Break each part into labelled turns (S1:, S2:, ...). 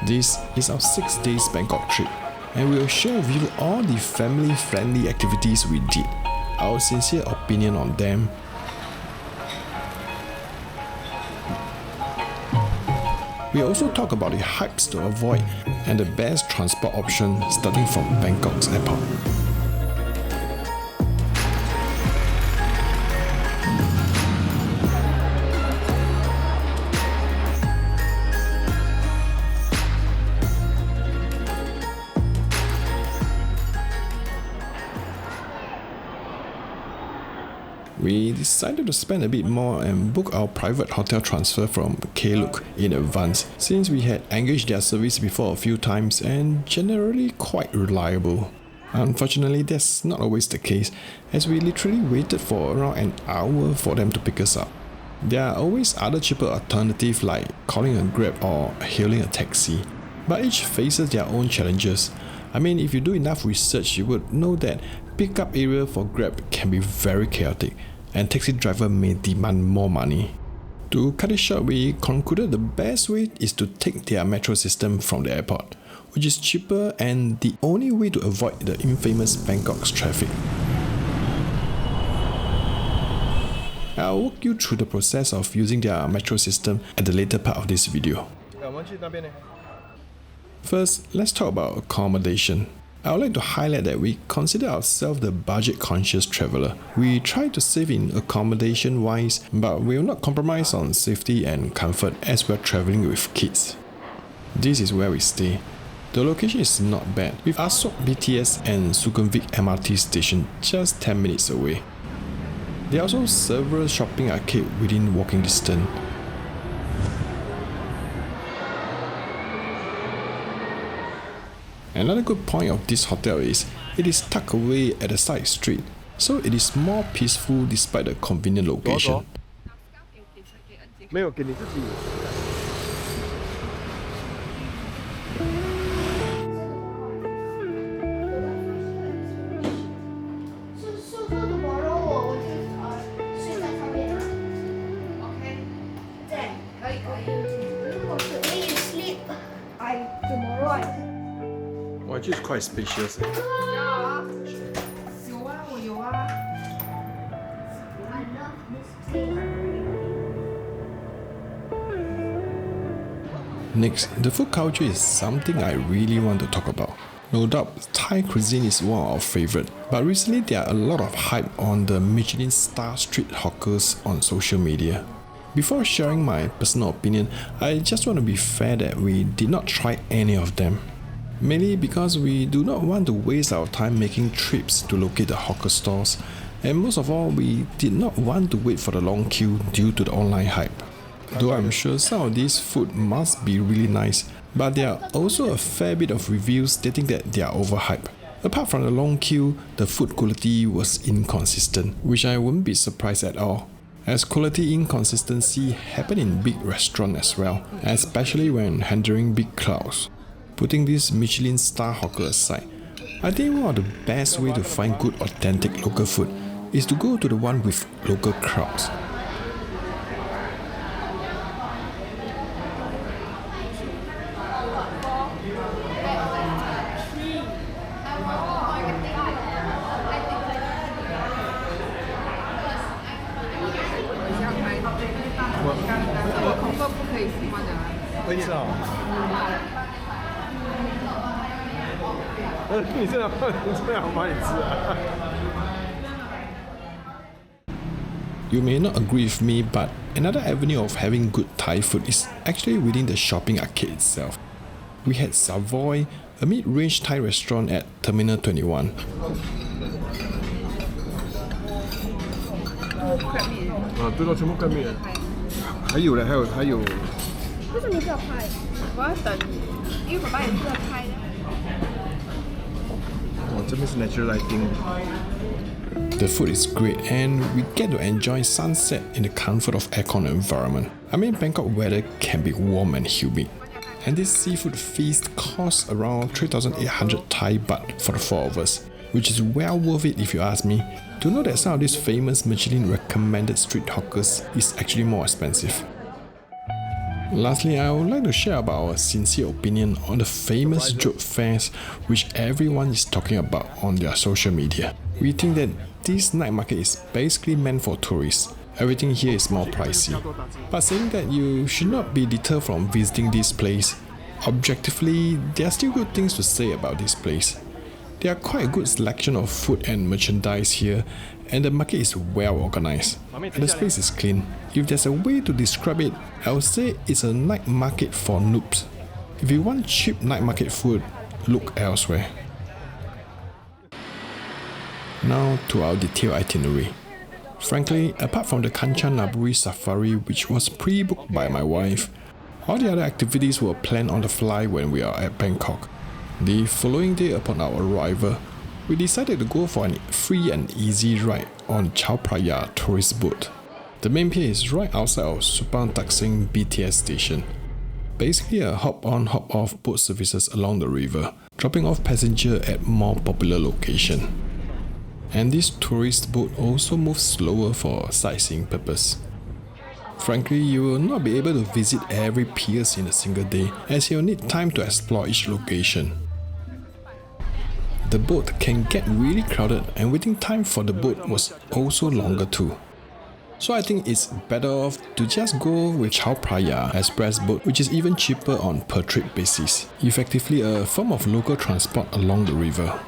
S1: This is our 6 days Bangkok trip, and we will share with you all the family-friendly activities we did, our sincere opinion on them. We also talk about the hypes to avoid and the best transport option starting from Bangkok's airport. We decided to spend a bit more and book our private hotel transfer from Klook in advance, since we had engaged their service before a few times and generally quite reliable. Unfortunately, that's not always the case, as we literally waited for around an hour for them to pick us up. There are always other cheaper alternatives like calling a Grab or hailing a taxi, but each faces their own challenges. I mean, if you do enough research, you would know that pickup area for Grab can be very chaotic, and taxi driver may demand more money. To cut it short, we concluded the best way is to take their metro system from the airport, which is cheaper and the only way to avoid the infamous Bangkok's traffic. I'll walk you through the process of using their metro system at the later part of this video. First, let's talk about accommodation. I would like to highlight that we consider ourselves the budget-conscious traveler. We try to save in accommodation-wise, but we will not compromise on safety and comfort as we're traveling with kids. This is where we stay. The location is not bad, with Asok BTS and Sukhumvit MRT station just 10 minutes away. There are also several shopping arcades within walking distance. Another good point of this hotel is it is tucked away at a side street, so it is more peaceful despite the convenient location. Well, actually it's quite spacious. Next, the food culture is something I really want to talk about. No doubt, Thai cuisine is one of our favourite, but recently there are a lot of hype on the Michelin star street hawkers on social media. Before sharing my personal opinion, I just want to be fair that we did not try any of them. Mainly because we do not want to waste our time making trips to locate the hawker stores, and most of all, we did not want to wait for the long queue due to the online hype. Though I'm sure some of these food must be really nice, but there are also a fair bit of reviews stating that they are overhyped. Apart from the long queue, the food quality was inconsistent, which I wouldn't be surprised at all, as quality inconsistency happen in big restaurants as well, especially when handling big crowds. Putting this Michelin star hawker aside, I think one of the best way to find good authentic local food is to go to the one with local crowds. You may not agree with me, but another avenue of having good Thai food is actually within the shopping arcade itself. We had Savoy, a mid-range Thai restaurant at Terminal 21. The food is great and we get to enjoy sunset in the comfort of aircon environment. I mean, Bangkok weather can be warm and humid, and this seafood feast costs around 3,800 Thai baht for the 4 of us, which is well worth it if you ask me. To know that some of these famous Michelin recommended street hawkers is actually more expensive. Lastly, I would like to share about our sincere opinion on the famous joke fairs which everyone is talking about on their social media. We think that this night market is basically meant for tourists. Everything here is more pricey. But saying that, you should not be deterred from visiting this place. Objectively, there are still good things to say about this place. There are quite a good selection of food and merchandise here, and the market is well organized. And the space is clean. If there's a way to describe it, I would say it's a night market for noobs. If you want cheap night market food, look elsewhere. Now to our detailed itinerary. Frankly, apart from the Kanchanaburi Safari, which was pre-booked by my wife, all the other activities were planned on the fly when we are at Bangkok. The following day upon our arrival, we decided to go for a free and easy ride on Chao Phraya tourist boat. The main pier is right outside of Supang Tak Seng BTS station. Basically a hop-on hop-off boat services along the river, dropping off passenger at more popular location. And this tourist boat also moves slower for sightseeing purpose. Frankly, you will not be able to visit every piers in a single day, as you'll need time to explore each location. The boat can get really crowded, and waiting time for the boat was also longer too. So I think it's better off to just go with Chao Phraya Express boat, which is even cheaper on per trip basis, effectively a form of local transport along the river.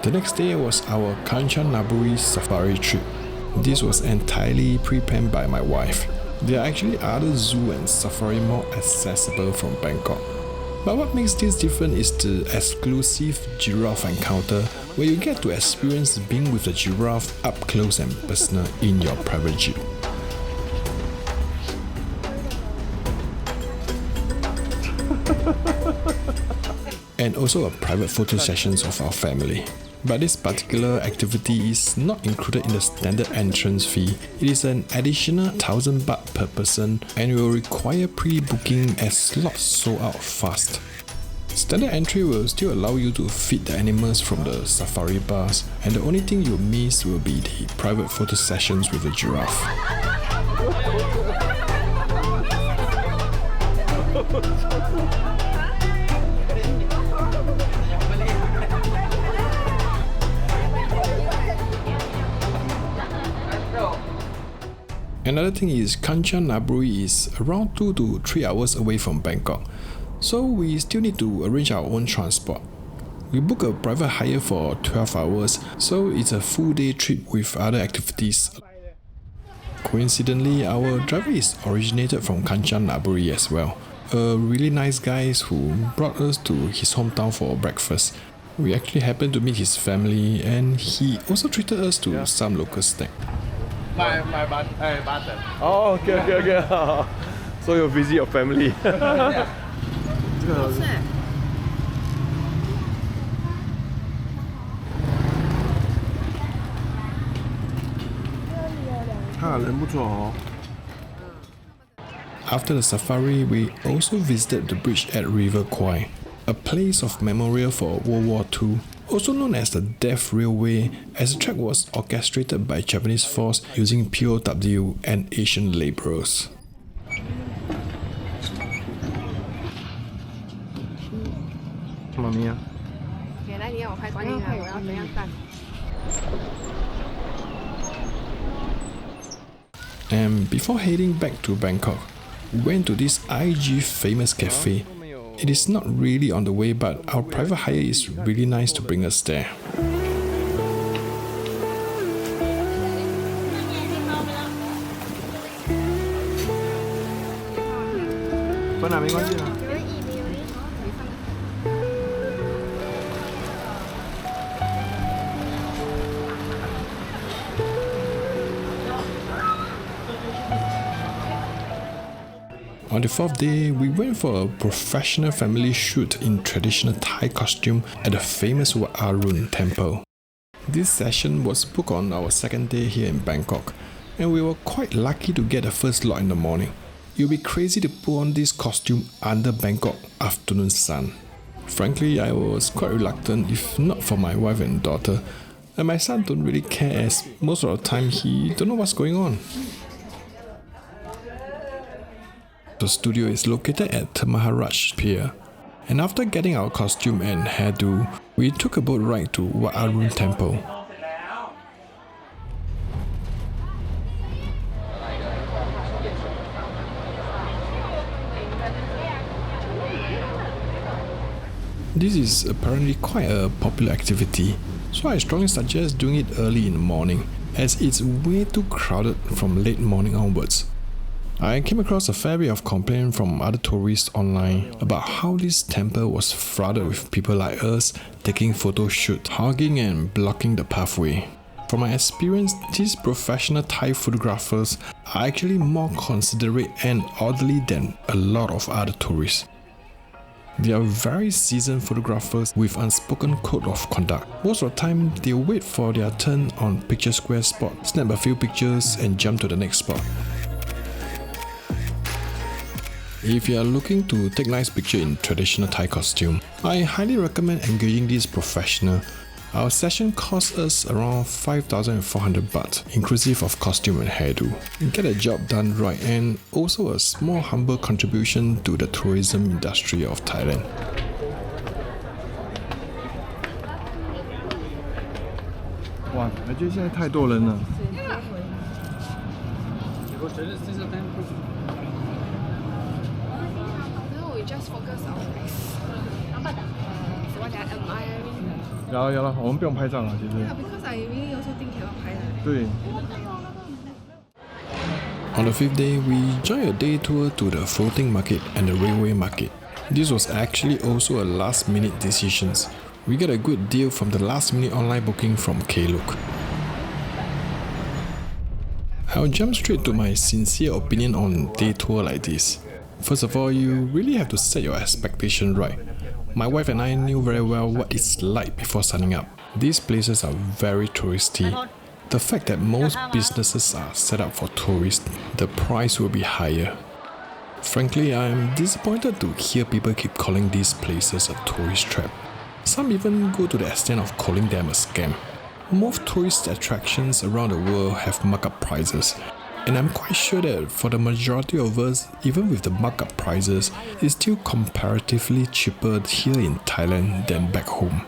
S1: The next day was our Kanchanaburi Safari trip. This was entirely pre-planned by my wife. There are actually other zoo and safari more accessible from Bangkok. But what makes this different is the exclusive giraffe encounter, where you get to experience being with the giraffe up close and personal in your private jeep. And also a private photo sessions of our family. But this particular activity is not included in the standard entrance fee. It is an additional 1000 baht per person and will require pre-booking as slots sold out fast. Standard entry will still allow you to feed the animals from the safari bus, and the only thing you'll miss will be the private photo sessions with the giraffe. Another thing is Kanchanaburi is around 2 to 3 hours away from Bangkok, so we still need to arrange our own transport. We book a private hire for 12 hours, so it's a full day trip with other activities. Coincidentally, our driver is originated from Kanchanaburi as well. A really nice guy who brought us to his hometown for breakfast. We actually happened to meet his family, and he also treated us to some local snack.
S2: My button. Oh, okay. So you visit your family. 他人不错哦。
S1: After the safari, we also visited the bridge at River Kwai, a place of memorial for World War II, also known as the Death Railway, as the track was orchestrated by Japanese force using POW and Asian laborers. And before heading back to Bangkok, we went to this IG famous cafe. It is not really on the way, but our private hire is really nice to bring us there. On the fourth day, we went for a professional family shoot in traditional Thai costume at the famous Wat Arun temple. This session was booked on our second day here in Bangkok, and we were quite lucky to get the first lot in the morning. It would be crazy to put on this costume under Bangkok afternoon sun. Frankly, I was quite reluctant if not for my wife and daughter, and my son don't really care as most of the time he don't know what's going on. The studio is located at Maharaj Pier, and after getting our costume and hairdo, we took a boat ride to Wat Arun temple. This is apparently quite a popular activity, so I strongly suggest doing it early in the morning, as it's way too crowded from late morning onwards. I came across a fair bit of complaint from other tourists online about how this temple was flooded with people like us taking photo shoots, hogging and blocking the pathway. From my experience, these professional Thai photographers are actually more considerate and orderly than a lot of other tourists. They are very seasoned photographers with unspoken code of conduct. Most of the time, they wait for their turn on picture square spot, snap a few pictures and jump to the next spot. If you are looking to take nice picture in traditional Thai costume, I highly recommend engaging this professional. Our session cost us around 5,400 baht, inclusive of costume and hairdo. Get a job done right and also a small humble contribution to the tourism industry of Thailand.
S2: Wow, 我觉得现在太多人了。
S3: Just focus on face. So what I'm admiring.
S2: 有了，我们不用拍照了，其实。
S3: Yeah, because I really also think cannot 拍的。
S2: 对。
S1: On the fifth day, we joined a day tour to the floating market and the railway market. This was actually also a last-minute decision. We got a good deal from the last-minute online booking from Klook. I'll jump straight to my sincere opinion on day tour like this. First of all, you really have to set your expectation right. My wife and I knew very well what it's like before signing up. These places are very touristy. The fact that most businesses are set up for tourists, the price will be higher. Frankly, I am disappointed to hear people keep calling these places a tourist trap. Some even go to the extent of calling them a scam. Most tourist attractions around the world have markup prices, and I'm quite sure that for the majority of us, even with the markup prices, it's still comparatively cheaper here in Thailand than back home.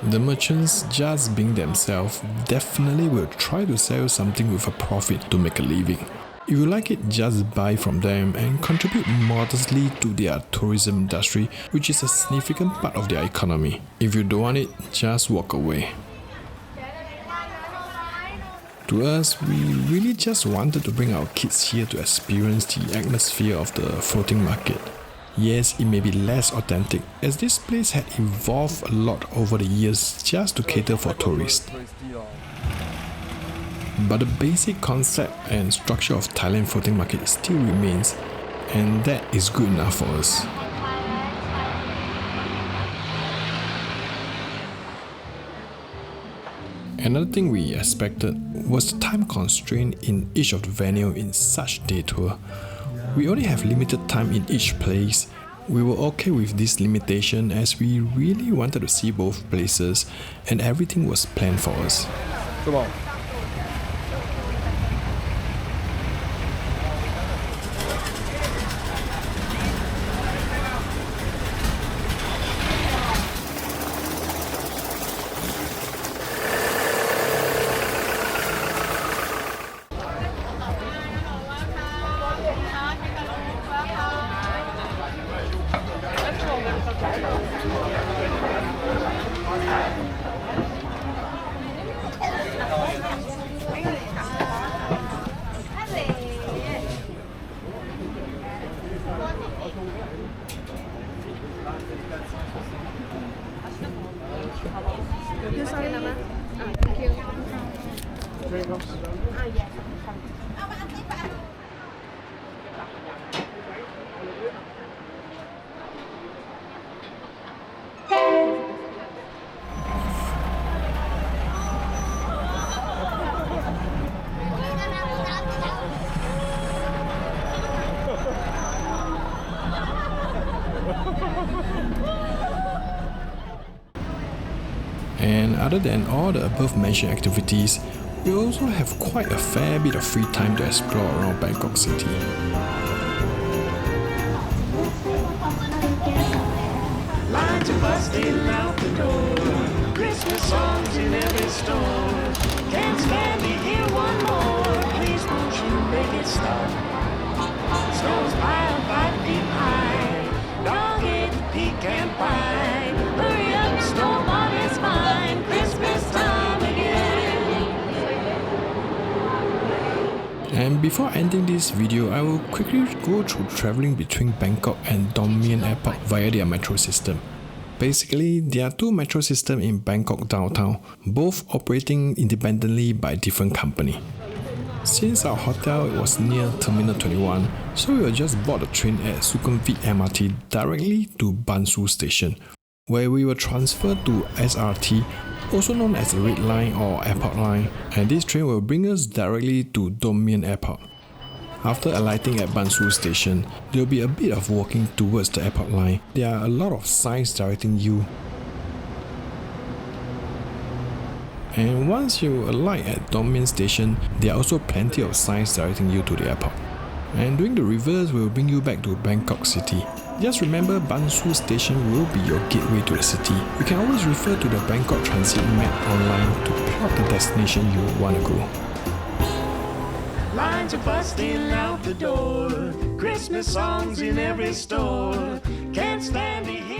S1: The merchants, just being themselves, definitely will try to sell something with a profit to make a living. If you like it, just buy from them and contribute modestly to their tourism industry, which is a significant part of their economy. If you don't want it, just walk away. To us, we really just wanted to bring our kids here to experience the atmosphere of the floating market. Yes, it may be less authentic, as this place had evolved a lot over the years just to cater for tourists. But the basic concept and structure of Thailand floating market still remains, and that is good enough for us. Another thing we expected was the time constraint in each of the venue in such day tour. We only have limited time in each place. We were okay with this limitation as we really wanted to see both places and everything was planned for us.
S2: Come on.
S3: Sorry, Mama. Thank you. Yes.
S1: And other than all the above mentioned activities, we also have quite a fair bit of free time to explore around Bangkok City.
S4: Lines are busting out the door. Christmas songs in every store. Can't stand to hear one more. Please won't you make it stop? Snow's piled 5 feet high. Dog ate pecan pie. Hurry up, snowball is mine. Christmas time again.
S1: And before ending this video, I will quickly go through traveling between Bangkok and Dom Mien Airport via their metro system. Basically, there are two metro systems in Bangkok downtown, both operating independently by different company. Since our hotel was near Terminal 21, so we just bought a train at Sukhumvit MRT directly to Ban Su Station, where we were transferred to SRT, also known as the Red Line or Airport Line, and this train will bring us directly to Dom Mien Airport. After alighting at Ban Su Station, there will be a bit of walking towards the airport line. There are a lot of signs directing you. And once you alight at Dom Mien Station, there are also plenty of signs directing you to the airport. And doing the reverse will bring you back to Bangkok City. Just remember, Ban Su Station will be your gateway to the city. You can always refer to the Bangkok Transit map online to plot the destination you want to go.
S4: Lines are busting out the door. Christmas songs in every store. Can't stand to hear